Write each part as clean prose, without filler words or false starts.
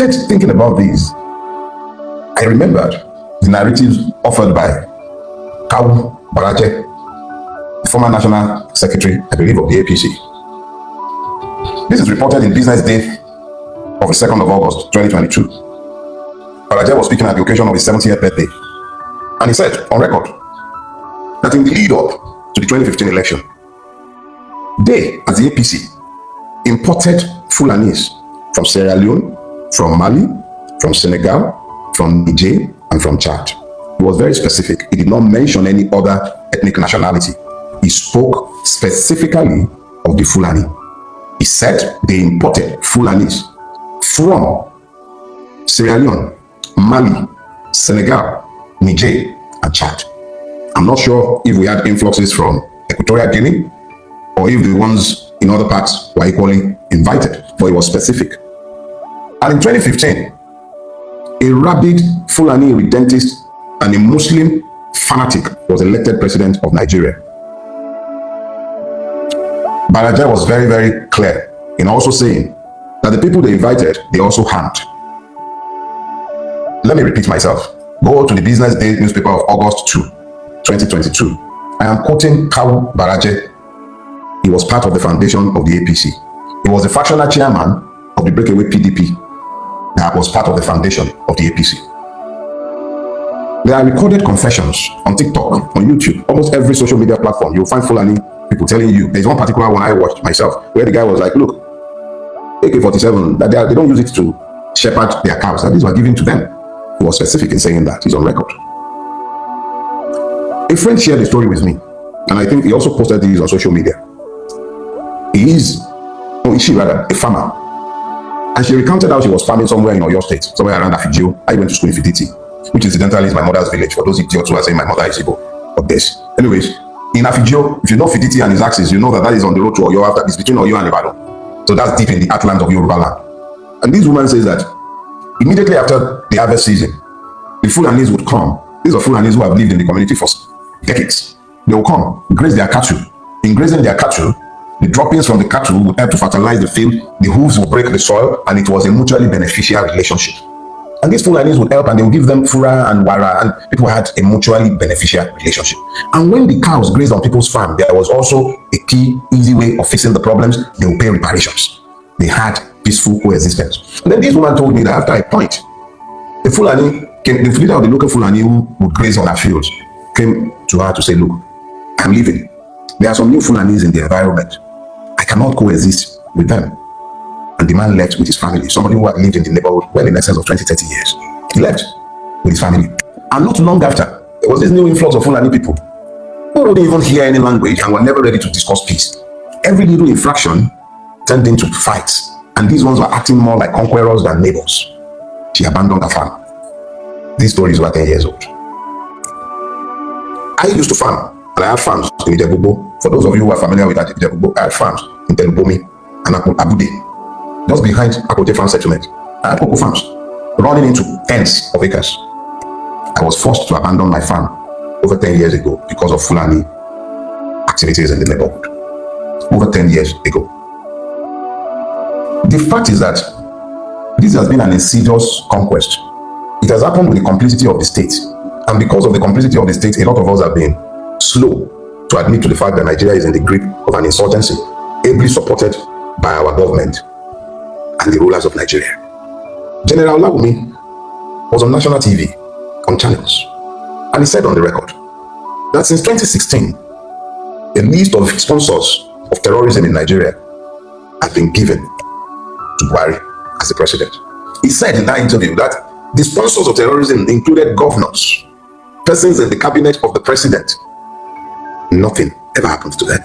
started thinking about this, I remembered the narratives offered by Kawu Baraje, former National Secretary, I believe, of the APC. This is reported in Business Day of the 2nd of August, 2022. Baraje was speaking at the occasion of his 70th birthday, and he said, on record, that in the lead-up to the 2015 election, they, as the APC, imported Fulanis from Sierra Leone, from Mali, from Senegal, from Niger, and from Chad. He was very specific. He did not mention any other ethnic nationality. He spoke specifically of the Fulani. He said they imported Fulanis from Sierra Leone, Mali, Senegal, Niger, and Chad. I'm not sure if we had influxes from Equatorial Guinea or if the ones in other parts were equally invited, but it was specific. And in 2015, a rabid Fulani redentist and a Muslim fanatic was elected president of Nigeria. Baraje was very, very clear in also saying that the people they invited, they also harmed. Let me repeat myself. Go to the Business Day newspaper of August 2, 2022. I am quoting Kawu Baraje. He was part of the foundation of the APC. He was the fractional chairman of the breakaway PDP that was part of the foundation of the APC. There are recorded confessions on TikTok, on YouTube, almost every social media platform. You'll find Fulani people telling you. There's one particular one I watched myself where the guy was like, look, AK-47, that they don't use it to shepherd their cows, that these were given to them. He was specific in saying that. He's on record. A friend shared a story with me, and I think he also posted these on social media. She rather, a farmer. And she recounted how she was farming somewhere in Oyo State, somewhere around Afijio. I went to school in Fiditi, which incidentally is my mother's village, for those idiots who are saying my mother is Igbo. But this. Anyways, in Afijio, if you know Fiditi and his axis, you know that is on the road to Oyo after. It's between Oyo and Ibadan. So that's deep in the heartland of Yoruba land. And this woman says that immediately after the harvest season, the Fulanis would come. These are Fulanis who have lived in the community for decades. They will come, graze their cattle. In grazing their cattle, the droppings from the cattle would help to fertilize the field, the hooves would break the soil, and it was a mutually beneficial relationship. And these Fulanis would help, and they would give them fura and wara, and people had a mutually beneficial relationship. And when the cows grazed on people's farm, there was also a key, easy way of fixing the problems. They would pay reparations. They had peaceful coexistence. And then this woman told me that after a point, the Fulani came, the leader of the local Fulani who would graze on our fields, came to her to say, look, I'm leaving. There are some new Fulanis in the environment. I cannot coexist with them. And the man left with his family. Somebody who had lived in the neighborhood well in excess of 20, 30 years. He left with his family. And not long after, there was this new influx of Fulani people who didn't even hear any language and were never ready to discuss peace. Every little infraction turned into fights. And these ones were acting more like conquerors than neighbors. She abandoned her farm. These stories were 10 years old. I used to farm, and I had farms in B0ko. For those of you who are familiar with B0ko, I had farms in Telubomi and Abude. Just behind Akote Farm Settlement, I had cocoa farms running into tens of acres. I was forced to abandon my farm over 10 years ago because of Fulani activities in the neighborhood. Over 10 years ago. The fact is that this has been an insidious conquest. It has happened with the complicity of the state. And because of the complicity of the state, a lot of us have been slow to admit to the fact that Nigeria is in the grip of an insurgency, ably supported by our government and the rulers of Nigeria. General Lawumi was on national TV, on channels, and he said on the record that since 2016, a list of sponsors of terrorism in Nigeria has been given to Buhari as the president. He said in that interview that the sponsors of terrorism included governors, persons in the cabinet of the president. Nothing ever happens to them.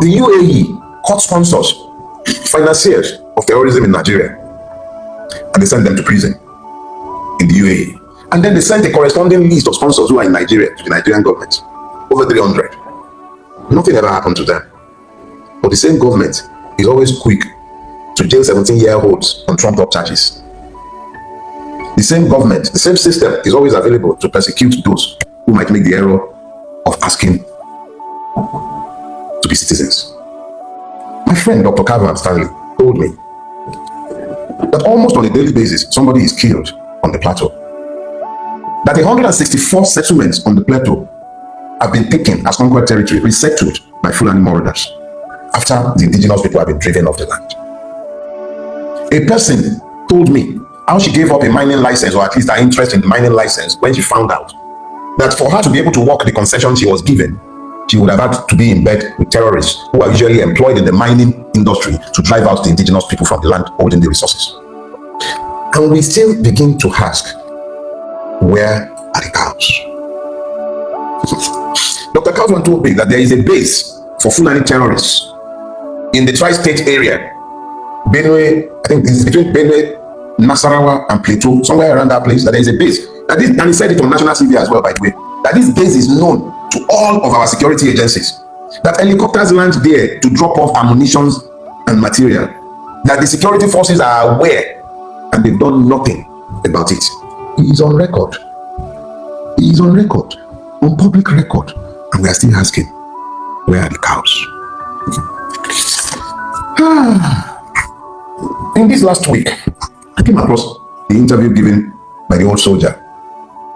The UAE caught sponsors, financiers of terrorism in Nigeria, and they sent them to prison in the UAE. And then they sent a corresponding list of sponsors who are in Nigeria to the Nigerian government, over 300. Nothing ever happened to them. But the same government is always quick to jail 17-year-olds on trumped-up charges. The same government, the same system is always available to persecute those who might make the error of asking to be citizens. My friend, Dr. Calvin Stanley, told me that almost on a daily basis, somebody is killed on the plateau. That 164 settlements on the plateau have been taken as conquered territory, resettled by Fulani marauders after the indigenous people have been driven off the land. A person told me how she gave up a mining license, or at least her interest in the mining license, when she found out that for her to be able to work the concession she was given, she would have had to be in bed with terrorists who are usually employed in the mining industry to drive out the indigenous people from the land holding the resources. And we still begin to ask, where are the cows? Dr. Kaufman told me that there is a base for Fulani terrorists in the tri-state area, Benue, I think it's between Benue, Nasarawa, and Plateau, somewhere around that place, that there is a base. And he said it on national TV as well, by the way, that this base is known to all of our security agencies, that helicopters land there to drop off ammunition and material, that the security forces are aware and they've done nothing about it. He is on record. He is on record, on public record, and we are still asking, where are the cows? In this last week, I came across the interview given by the old soldier,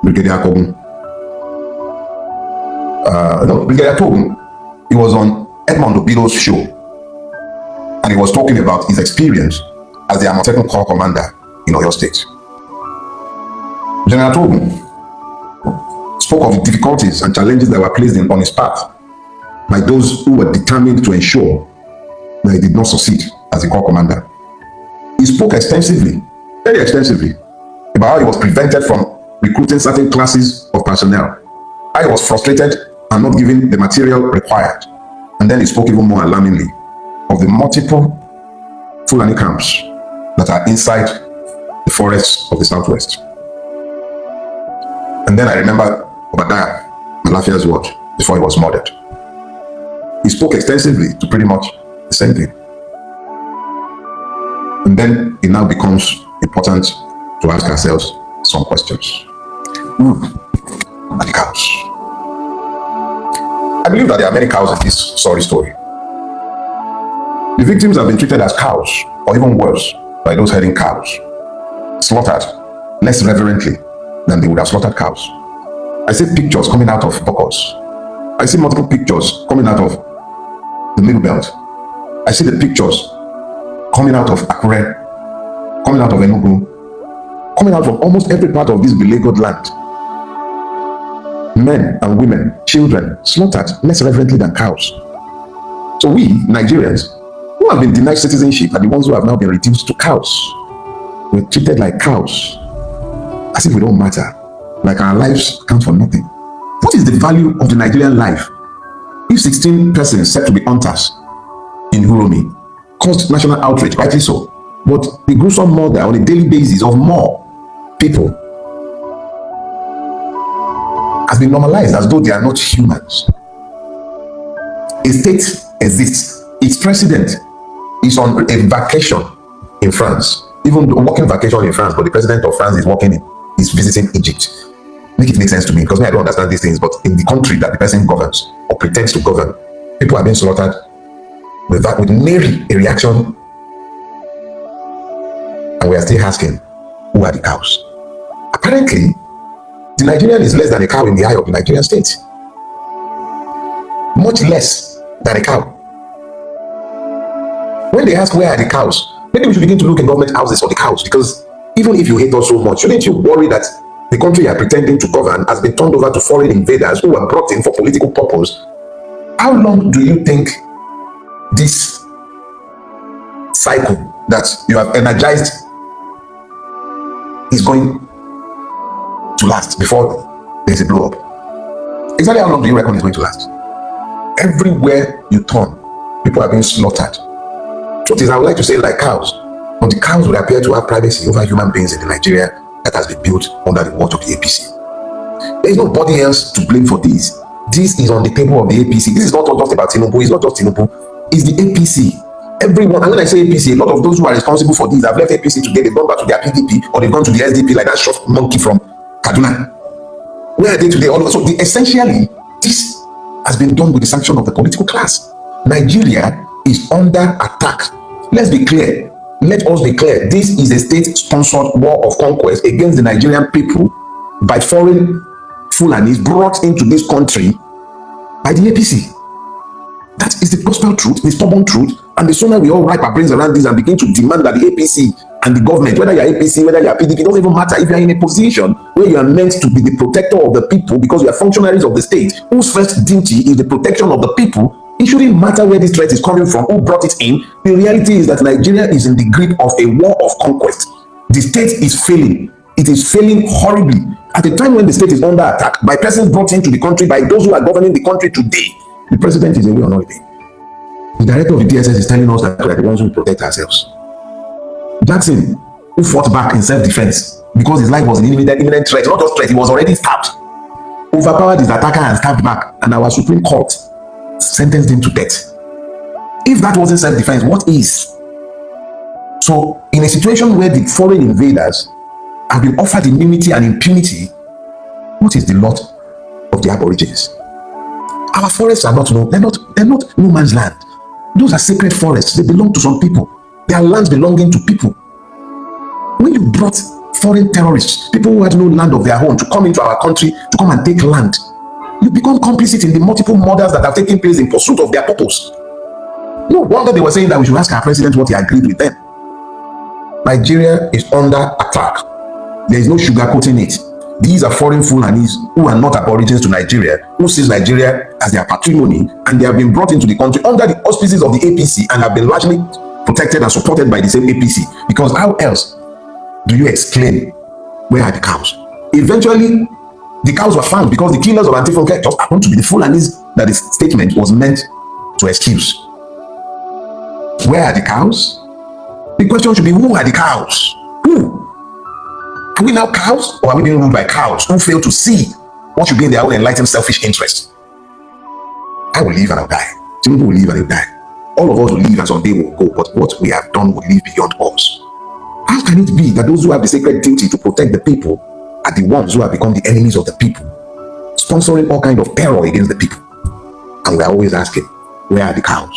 Brigadier Kogun. Brigadier Kogun, he was on Edmond Obido's show, and he was talking about his experience as the Amotekun Corps commander in Oyo State. General Kogun spoke of the difficulties and challenges that were placed on his path by those who were determined to ensure that he did not succeed as a corps commander. He spoke extensively, very extensively, about how he was prevented from recruiting certain classes of personnel, how he was frustrated and not given the material required. And then he spoke even more alarmingly of the multiple Fulani camps that are inside the forests of the southwest. And then I remember Obadiah Malafia's word before he was murdered. He spoke extensively to pretty much the same thing. And then it now becomes important to ask ourselves some questions. Who are the cows? I believe that there are many cows in this sorry story. The victims have been treated as cows, or even worse, by those herding cows, slaughtered less reverently than they would have slaughtered cows. I see pictures coming out of Bokos. I see multiple pictures coming out of the Middle Belt. I see the pictures coming out of Akure, coming out of Enugu, coming out from almost every part of this beleaguered land. Men and women, children, slaughtered less reverently than cows. So we, Nigerians, who have been denied citizenship, are the ones who have now been reduced to cows. We're treated like cows, as if we don't matter, like our lives count for nothing. What is the value of the Nigerian life if 16 persons said to be hunters in Uromi caused national outrage, rightly so, but the gruesome murder on a daily basis of more people has been normalized as though they are not humans? A state exists. Its president is on a vacation in France, even a working vacation in France, but the president of France is visiting Egypt. Make it make sense to me, because I don't understand these things, but in the country that the person governs or pretends to govern, people are being slaughtered with nary a reaction, and we are still asking, who are the cows? Apparently, the Nigerian is less than a cow in the eye of the Nigerian state. Much less than a cow. When they ask where are the cows, maybe we should begin to look in government houses for the cows, because even if you hate us so much, shouldn't you worry that the country you are pretending to govern has been turned over to foreign invaders who were brought in for political purpose? How long do you think this cycle that you have energized is going to last before there's a blow up? Exactly how long do you reckon it's going to last? Everywhere you turn, people are being slaughtered. Truth is, I would like to say like cows, but the cows would appear to have privacy over human beings in the Nigeria that has been built under the watch of the APC. There is nobody else to blame for this. This is on the table of the APC. This is not just about Tinubu. It's not just Tinubu. It's the APC. Everyone, and when I say APC, a lot of those who are responsible for this have left APC today. They've gone back to their PDP, or they've gone to the SDP like that short monkey from Kaduna. Where are they today? So essentially, this has been done with the sanction of the political class. Nigeria is under attack. Let's be clear. Let us declare this is a state-sponsored war of conquest against the Nigerian people by foreign Fulanis brought into this country by the APC. That is the gospel truth, the stubborn truth. And the sooner we all wrap our brains around this and begin to demand that the APC and the government, whether you're APC, whether you're PDP, it doesn't even matter. If you're in a position where you are meant to be the protector of the people because you are functionaries of the state, whose first duty is the protection of the people, it shouldn't matter where this threat is coming from, who brought it in. The reality is that Nigeria is in the grip of a war of conquest. The state is failing. It is failing horribly. At a time when the state is under attack by persons brought into the country by those who are governing the country today, the president is away on holiday. The director of the DSS is telling us that we are the ones who protect ourselves. Jackson, who fought back in self-defense because his life was in imminent threat, not just threat, he was already stabbed, overpowered his attacker and stabbed back, and our Supreme Court sentenced him to death. If that wasn't self-defense, what is? So, in a situation where the foreign invaders have been offered immunity and impunity, what is the lot of the Aborigines? Our forests are not they're not no man's land. Those are sacred forests. They belong to some people. They are lands belonging to people. When you brought foreign terrorists, people who had no land of their own, to come into our country, to come and take land, you become complicit in the multiple murders that have taken place in pursuit of their purpose. No wonder they were saying that we should ask our president what he agreed with them. Nigeria is under attack. There is no sugarcoating it. These are foreign Fulanis who are not aborigines to Nigeria, who sees Nigeria as their patrimony, and they have been brought into the country under the auspices of the APC and have been largely protected and supported by the same APC. Because how else do you explain where are the cows? Eventually, the cows were found because the killers of Antifa just happened to be the Fulanis that the statement was meant to excuse. Where are the cows? The question should be, who are the cows? Who? Are we now cows, or are we being ruled by cows who fail to see what should be in their own enlightened selfish interest? I will live and I'll die. Tinubu will live and he'll die. All of us will live and someday we'll go, but what we have done will live beyond us. How can it be that those who have the sacred duty to protect the people are the ones who have become the enemies of the people, sponsoring all kinds of terror against the people? And we are always asking, where are the cows?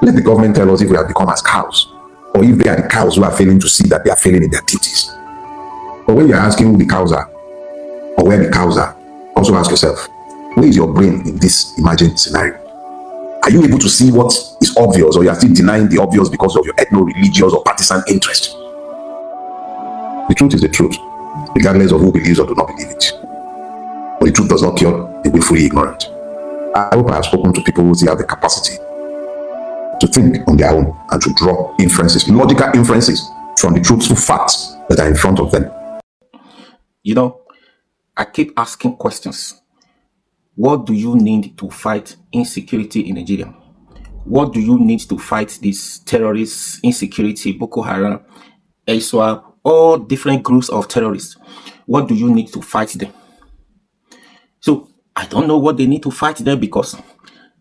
Let the government tell us if we have become as cows, or if they are the cows who are failing to see that they are failing in their duties. But when you're asking who the cows are, or where the cows are, also ask yourself, where is your brain in this imagined scenario? Are you able to see what is obvious, or you are still denying the obvious because of your ethno-religious or partisan interest? The truth is the truth, regardless of who believes or do not believe it. But the truth does not cure the willfully ignorant. I hope I have spoken to people who still have the capacity to think on their own and to draw inferences, logical inferences from the truthful facts that are in front of them. You know, I keep asking questions. What do you need to fight insecurity in Nigeria? What do you need to fight this terrorist insecurity, Boko Haram, ISWAP, all different groups of terrorists? What do you need to fight them? So I don't know what they need to fight them, because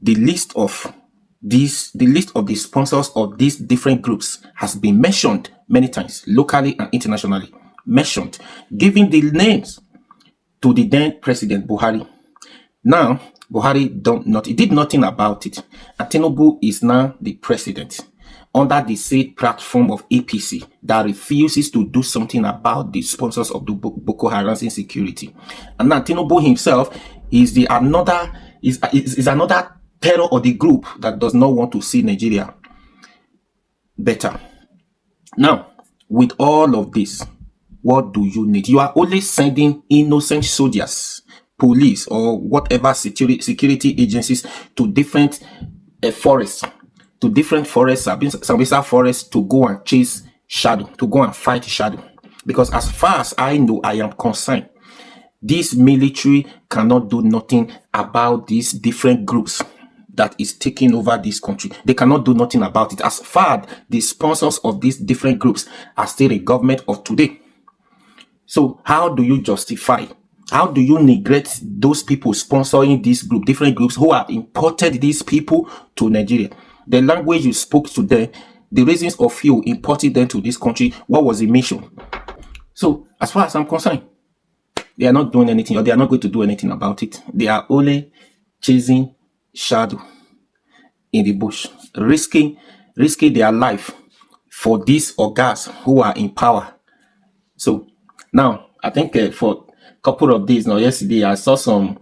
the list of the sponsors of these different groups has been mentioned many times, locally and internationally. Mentioned, giving the names to the then President Buhari. Now, Buhari did nothing about it. And Tinubu is now the president under the said platform of APC that refuses to do something about the sponsors of the Boko Haram's insecurity. And now Tinubu himself is another terror of the group that does not want to see Nigeria better. Now, with all of this, what do you need? You are only sending innocent soldiers, police, or whatever security agencies to different forests, Sambisa forests, to go and chase shadow, to go and fight shadow. Because as far as I know, I am concerned, this military cannot do nothing about these different groups that is taking over this country. They cannot do nothing about it. As far as the sponsors of these different groups are still the government of today. So how do you justify? How do you neglect those people sponsoring this group, different groups who have imported these people to Nigeria? The language you spoke to them, the reasons of you importing them to this country, what was the mission? So as far as I'm concerned, they are not doing anything, or they are not going to do anything about it. They are only chasing shadow in the bush, risking their life, for these organs who are in power. So now I think for a couple of days now, yesterday I saw some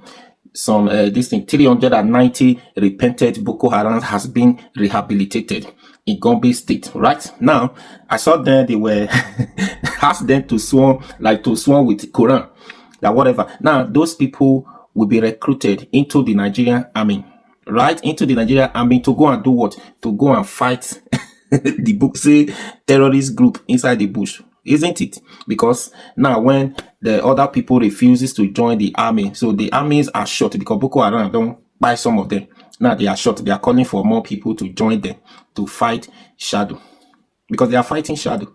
this thing 390 repented Boko Haram has been rehabilitated in Gombe State. Right now I saw them, they were asked them to swear with Quran, that whatever. Now those people will be recruited into the Nigerian army, right? Into the Nigerian army to go and do what? To go and fight the book say terrorist group inside the bush, isn't it? Because now when the other people refuses to join the army, so the armies are short because Boko Haram don't buy some of them. Now they are short. They are calling for more people to join them to fight shadow, because they are fighting shadow.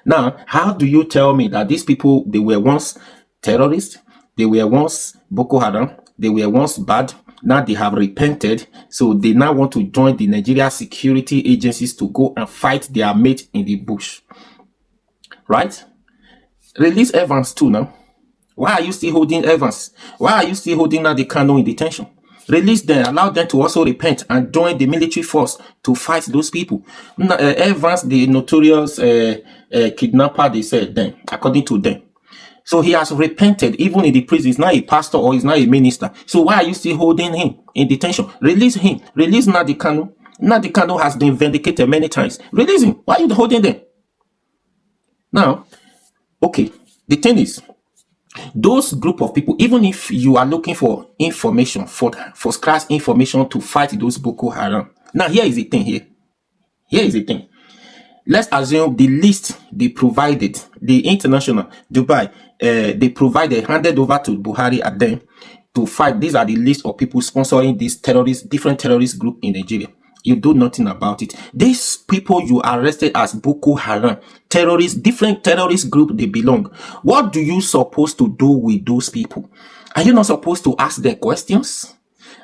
Now, how do you tell me that these people, they were once terrorists, they were once Boko Haram, they were once bad, now they have repented, so they now want to join the Nigeria security agencies to go and fight their mate in the bush, right? Release Evans too now. Why are you still holding Evans? Why are you still holding Nnamdi Kanu in detention? Release them, allow them to also repent and join the military force to fight those people. Evans, the notorious kidnapper, they said then, according to them. So he has repented, even in the prison. He's not a pastor or he's not a minister. So why are you still holding him in detention? Release him. Release Nnamdi Kanu. Nnamdi Kanu has been vindicated many times. Release him. Why are you holding them? Now, okay, the thing is, those group of people, even if you are looking for information, for scarce information to fight those Boko Haram. Now, here is the thing here. Here is the thing. Let's assume the list they provided, the international, Dubai, they provided, handed over to Buhari and them to fight. These are the list of people sponsoring these terrorists, different terrorist group in Nigeria. You do nothing about it. These people you arrested as Boko Haram, terrorists, different terrorist group they belong. What do you supposed to do with those people? Are you not supposed to ask them questions?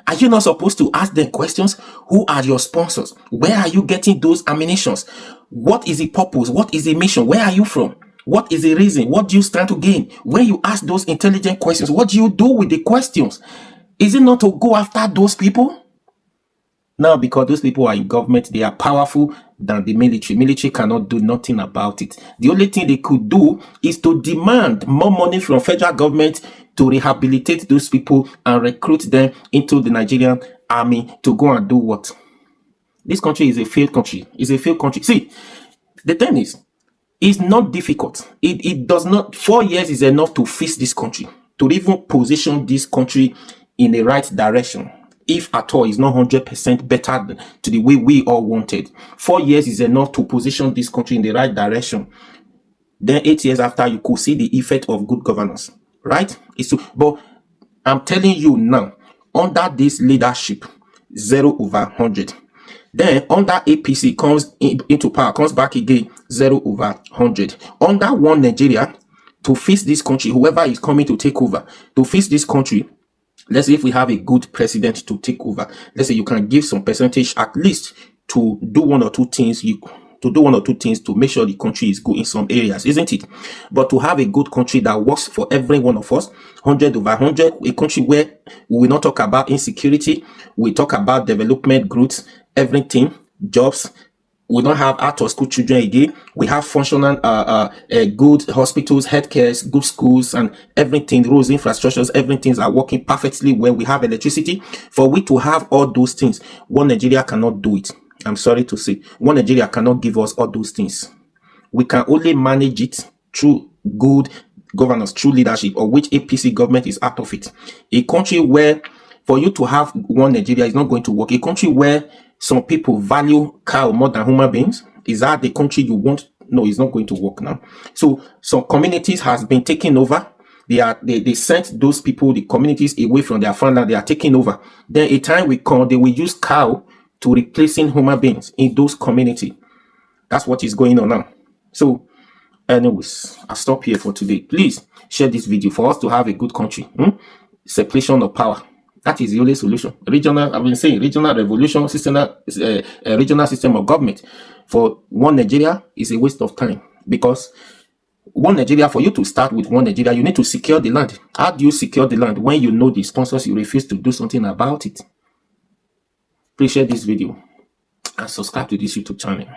Are you not supposed to ask them questions? Who are your sponsors? Where are you getting those ammunitions? What is the purpose? What is the mission? Where are you from? What is the reason? What do you stand to gain? When you ask those intelligent questions, what do you do with the questions? Is it not to go after those people? Now, because those people are in government, they are powerful than the military. Military cannot do nothing about it. The only thing they could do is to demand more money from federal government to rehabilitate those people and recruit them into the Nigerian army to go and do what? This country is a failed country. It's a failed country. See, the thing is, it's not difficult. It does not. 4 years is enough to fix this country, to even position this country in the right direction. If at all, it's not 100% better to the way we all wanted. 4 years is enough to position this country in the right direction. Then 8 years after, you could see the effect of good governance, right? But I'm telling you now, under this leadership, 0/100. Then under APC comes into power, comes back again, 0/100. Under one Nigeria, to fix this country, whoever is coming to take over, to fix this country, let's say if we have a good president to take over, let's say you can give some percentage at least to do one or two things, to make sure the country is good in some areas, isn't it? But to have a good country that works for every one of us, 100/100, a country where we will not talk about insecurity, we talk about development, growth, everything, jobs. We don't have out of school children again. We have functional, good hospitals, healthcare, good schools, and everything, roads, infrastructures, everything are working perfectly well. We have electricity. For we to have all those things, one Nigeria cannot do it. I'm sorry to say, one Nigeria cannot give us all those things. We can only manage it through good governance, through leadership, of which APC government is out of it. A country where, for you to have one Nigeria is not going to work. A country where some people value cow more than human beings, is that the country you want? No, it's not going to work now. So some communities has been taken over. They sent those people, the communities, away from their farmland. They are taking over. Then a time will come, they will use cow to replacing human beings in those communities. That's what is going on now. So anyways, I'll stop here for today. Please share this video for us to have a good country. Separation of power. That is the only solution. Regional, I've been saying, regional revolution, regional system of government. For one Nigeria is a waste of time, because one Nigeria, for you to start with one Nigeria, you need to secure the land. How do you secure the land when you know the sponsors, you refuse to do something about it? Please share this video and subscribe to this YouTube channel.